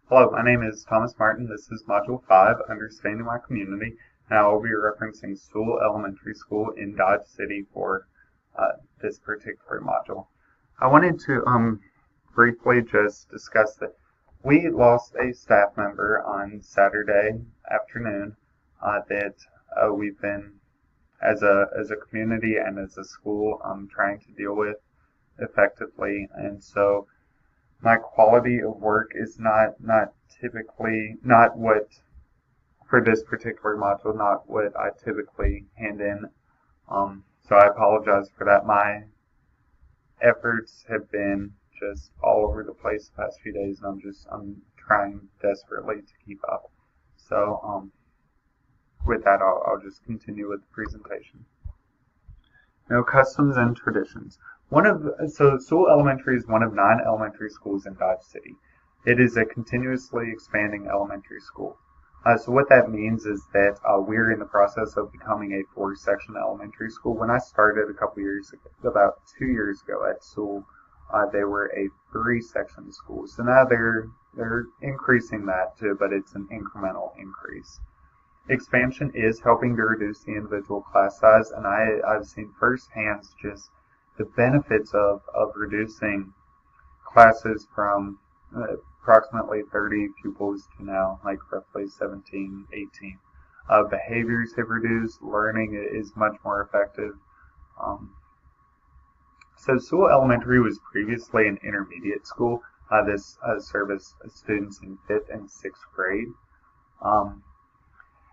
Hello, my name is Thomas Martin. This is Module 5, Understanding My Community, and I will be referencing Sewell Elementary School in Dodge City for this particular module. I wanted to briefly just discuss that we lost a staff member on Saturday afternoon that we've been, as a community and as a school, trying to deal with effectively, and so my quality of work is not typically not what for this particular module, not what I typically hand in. So I apologize for that. My efforts have been just all over the place the past few days, and I'm trying desperately to keep up. So with that, I'll just continue with the presentation. Now, customs and traditions. Sewell Elementary is one of 9 elementary schools in Dodge City. It is a continuously expanding elementary school. So what that means is that we're in the process of becoming a 4-section elementary school. When I started about 2 years ago at Sewell, they were a 3-section school. So now they're increasing that too, but it's an incremental increase. Expansion is helping to reduce the individual class size, and I've seen firsthand just the benefits of reducing classes from approximately 30 pupils to now like roughly 17, 18. Behaviors have reduced, learning is much more effective. So Sewell Elementary was previously an intermediate school. This serviced students in 5th and 6th grade.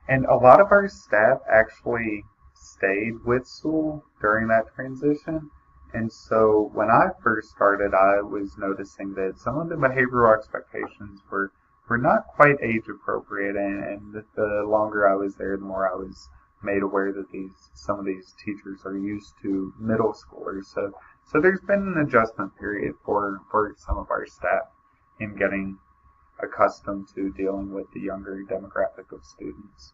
And a lot of our staff actually stayed with Sewell during that transition. And so when I first started, I was noticing that some of the behavioral expectations were not quite age appropriate. And the longer I was there, the more I was made aware that some of these teachers are used to middle schoolers. So there's been an adjustment period for some of our staff in getting accustomed to dealing with the younger demographic of students.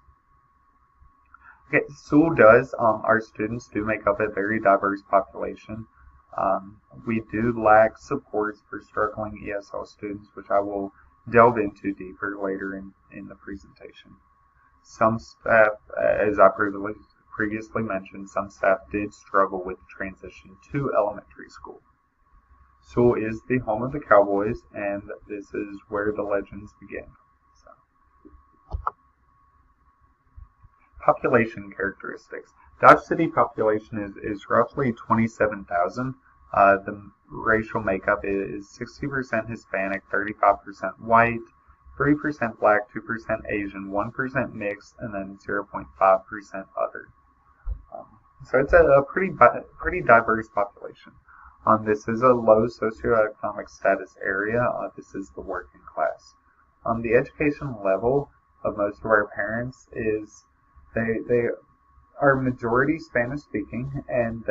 Okay, Sewell does, our students do make up a very diverse population. We do lack supports for struggling ESL students, which I will delve into deeper later in the presentation. Some staff, as I previously mentioned, some staff did struggle with the transition to elementary school. Sewell is the home of the Cowboys, and this is where the legends begin. Population characteristics. Dodge City population is roughly 27,000. The racial makeup is 60% Hispanic, 35% white, 3% black, 2% Asian, 1% mixed, and then 0.5% other. So it's a pretty diverse population. This is a low socioeconomic status area. This is the working class. The education level of most of our parents is they are majority Spanish speaking, and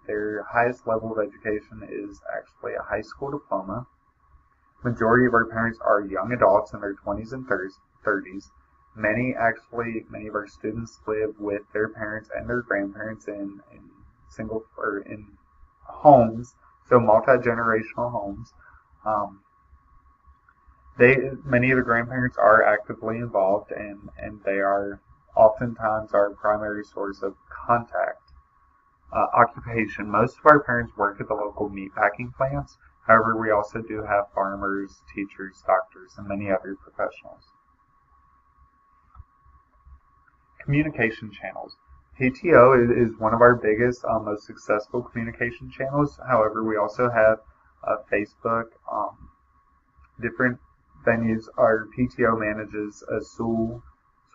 their highest level of education is actually a high school diploma. Majority of our parents are young adults in their 20s and 30s. Many of our students live with their parents and their grandparents in homes, so multi-generational homes. Many of the grandparents are actively involved, and they are oftentimes our primary source of contact. Occupation. Most of our parents work at the local meatpacking plants. However, we also do have farmers, teachers, doctors, and many other professionals. Communication channels. PTO is one of our biggest, most successful communication channels. However, we also have Facebook, different venues. Our PTO manages a Sewell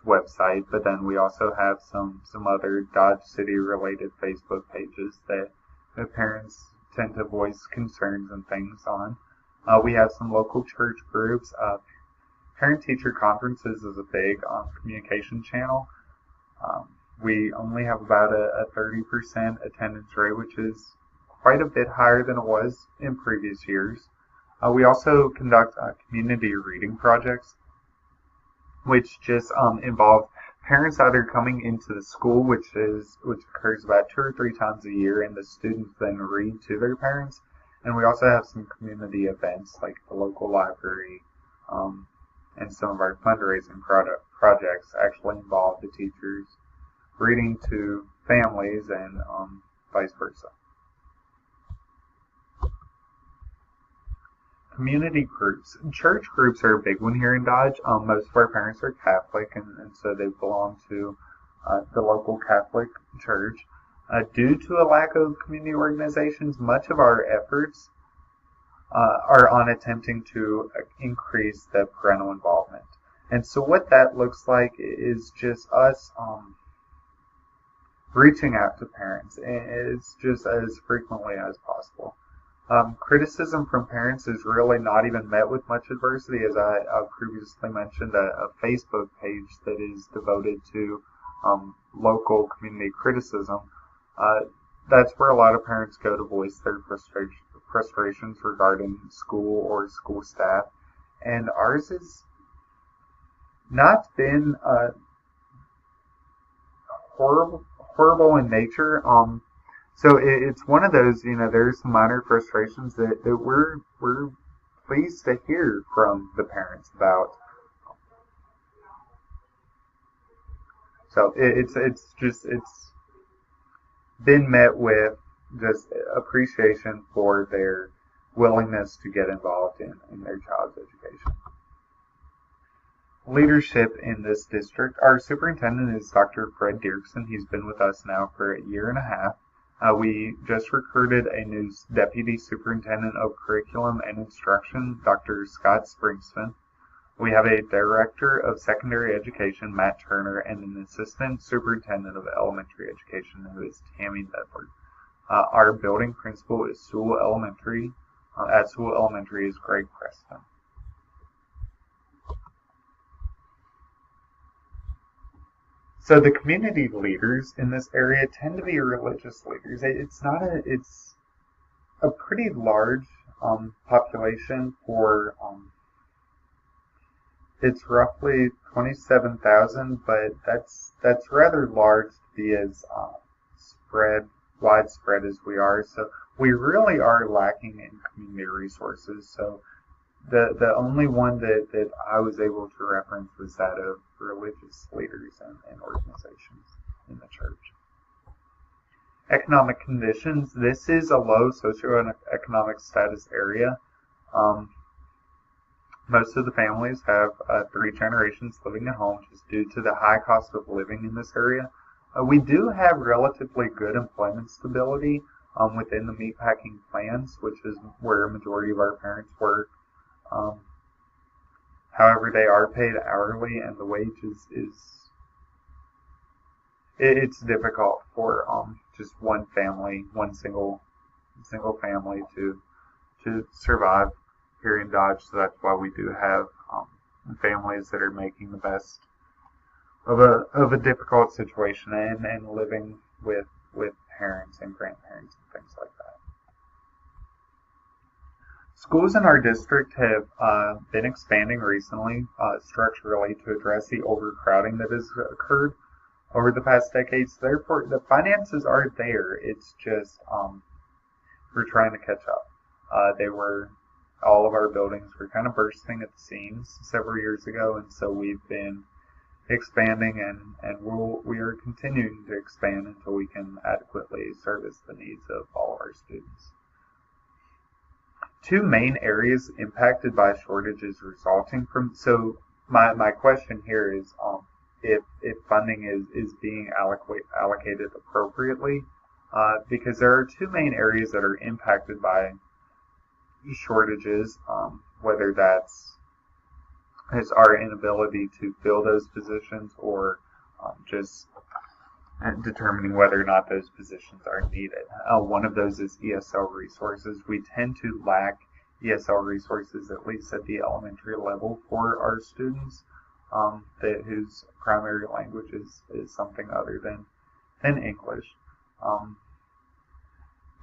website, but then we also have some other Dodge City related Facebook pages that the parents tend to voice concerns and things on. We have some local church groups. Parent-teacher conferences is a big communication channel. We only have about a 30% attendance rate, which is quite a bit higher than it was in previous years. We also conduct community reading projects, which just involve parents either coming into the school, which occurs about 2 or 3 times a year, and the students then read to their parents. And we also have some community events like the local library, and some of our fundraising projects actually involve the teachers reading to families and vice versa. Community groups. Church groups are a big one here in Dodge. Most of our parents are Catholic, and so they belong to the local Catholic church. Due to a lack of community organizations, much of our efforts are on attempting to increase the parental involvement. And so what that looks like is just us reaching out to parents is just as frequently as possible. Criticism from parents is really not even met with much adversity, as I previously mentioned, a Facebook page that is devoted to local community criticism. That's where a lot of parents go to voice their frustrations regarding school or school staff, and ours has not been horrible in nature. So it's one of those, there's some minor frustrations that we're pleased to hear from the parents about. So it's been met with just appreciation for their willingness to get involved in their child's education. Leadership in this district. Our superintendent is Dr. Fred Dirksen. He's been with us now for a year and a half. We just recruited a new Deputy Superintendent of Curriculum and Instruction, Dr. Scott Springston. We have a Director of Secondary Education, Matt Turner, and an Assistant Superintendent of Elementary Education, who is Tammy Bedford. Our building principal is Sewell Elementary. At Sewell Elementary is Greg Preston. So the community leaders in this area tend to be religious leaders. It's a pretty large population for, it's roughly 27,000, but that's rather large to be as widespread as we are. So we really are lacking in community resources. So the only one that I was able to reference was that of religious leaders and organizations in the church. Economic conditions. This is a low socioeconomic status area. Most of the families have 3 generations living at home just due to the high cost of living in this area. We do have relatively good employment stability within the meatpacking plants, which is where a majority of our parents work. However, they are paid hourly, and the wages it's difficult for just one single family to survive here in Dodge. So that's why we do have families that are making the best of a difficult situation and living with parents and grandparents and things like that. Schools in our district have been expanding recently structurally to address the overcrowding that has occurred over the past decades. Therefore, the finances are there. It's just we're trying to catch up. All of our buildings were kind of bursting at the seams several years ago, and so we've been expanding, and we are continuing to expand until we can adequately service the needs of all of our students. 2 main areas impacted by shortages resulting from, so my question here is if funding is being allocated appropriately, because there are 2 main areas that are impacted by shortages, whether that's our inability to fill those positions or just determining whether or not those positions are needed. One of those is ESL resources. We tend to lack ESL resources, at least at the elementary level, for our students whose primary language is something other than English.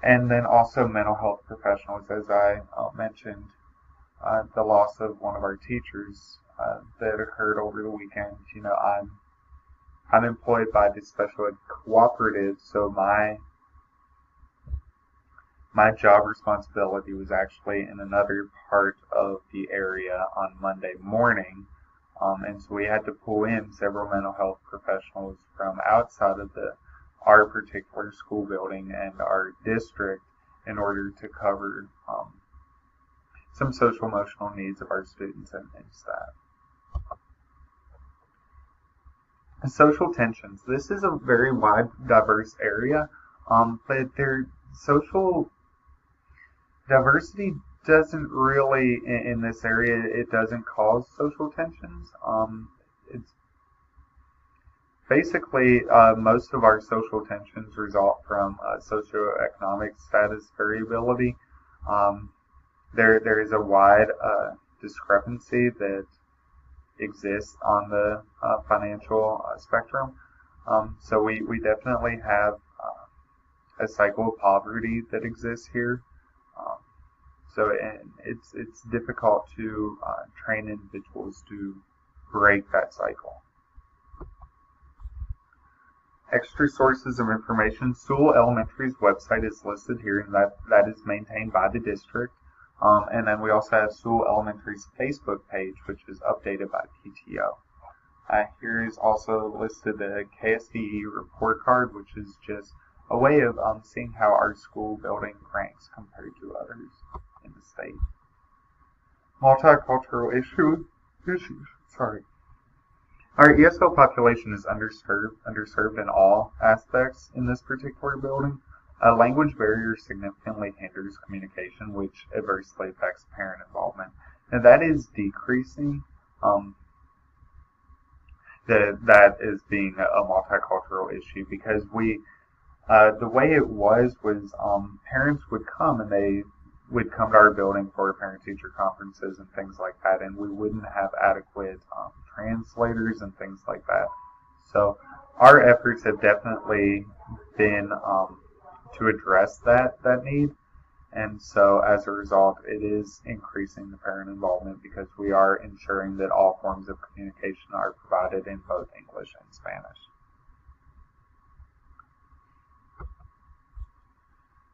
And then also mental health professionals, as I mentioned, the loss of one of our teachers that occurred over the weekend. I'm employed by the special ed cooperative, so my job responsibility was actually in another part of the area on Monday morning, And so we had to pull in several mental health professionals from outside of our particular school building and our district in order to cover some social emotional needs of our students and staff. Social tensions. This is a very wide, diverse area, but social diversity doesn't really, in this area, it doesn't cause social tensions. It's basically most of our social tensions result from socioeconomic status variability. There is a wide discrepancy that exists on the financial spectrum. So we definitely have a cycle of poverty that exists here. So it's difficult to train individuals to break that cycle. Extra sources of information. Sewell Elementary's website is listed here, and that is maintained by the district. And then we also have Sewell Elementary's Facebook page, which is updated by PTO. Here is also listed the KSDE report card, which is just a way of seeing how our school building ranks compared to others in the state. Multicultural issues. Sorry. Our ESL population is underserved in all aspects in this particular building. A language barrier significantly hinders communication, which adversely affects parent involvement, and that is decreasing. That is being a multicultural issue because the way it was parents would come and they would come to our building for parent-teacher conferences and things like that, and we wouldn't have adequate translators and things like that. So our efforts have definitely been to address that need, and so as a result it is increasing the parent involvement because we are ensuring that all forms of communication are provided in both English and Spanish.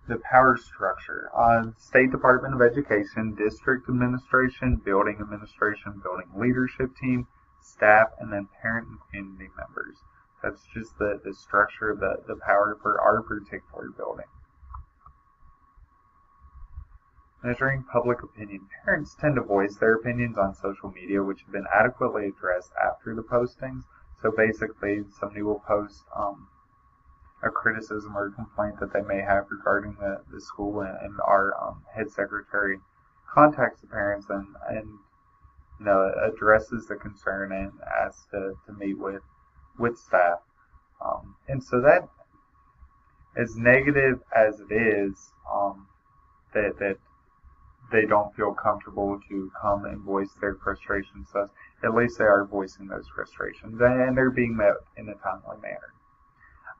The power structure. State Department of Education, District Administration, Building Administration, Building Leadership Team, staff, and then parent and community members. That's just the structure of the power for our particular building. Measuring public opinion. Parents tend to voice their opinions on social media, which have been adequately addressed after the postings. So basically, somebody will post a criticism or a complaint that they may have regarding the school, and our head secretary contacts the parents and addresses the concern and asks to meet with staff. And so that, as negative as it is, that they don't feel comfortable to come and voice their frustrations, so at least they are voicing those frustrations and they're being met in a timely manner.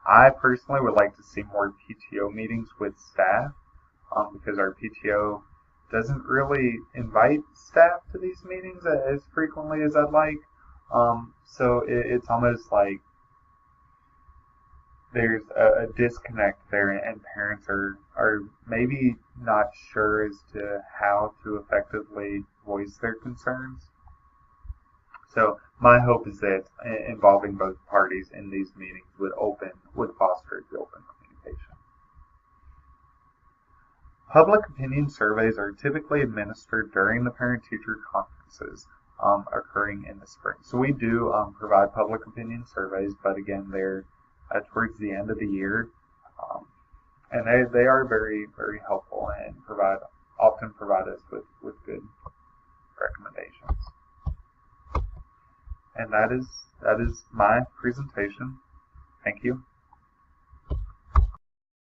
I personally would like to see more PTO meetings with staff because our PTO doesn't really invite staff to these meetings as frequently as I'd like. So it's almost like there's a disconnect there, and parents are maybe not sure as to how to effectively voice their concerns. So my hope is that involving both parties in these meetings would foster the open communication. Public opinion surveys are typically administered during the parent-teacher conferences occurring in the spring. So we do provide public opinion surveys, but again, they're towards the end of the year, and they are very, very helpful and often provide us with good recommendations. And that is my presentation. Thank you.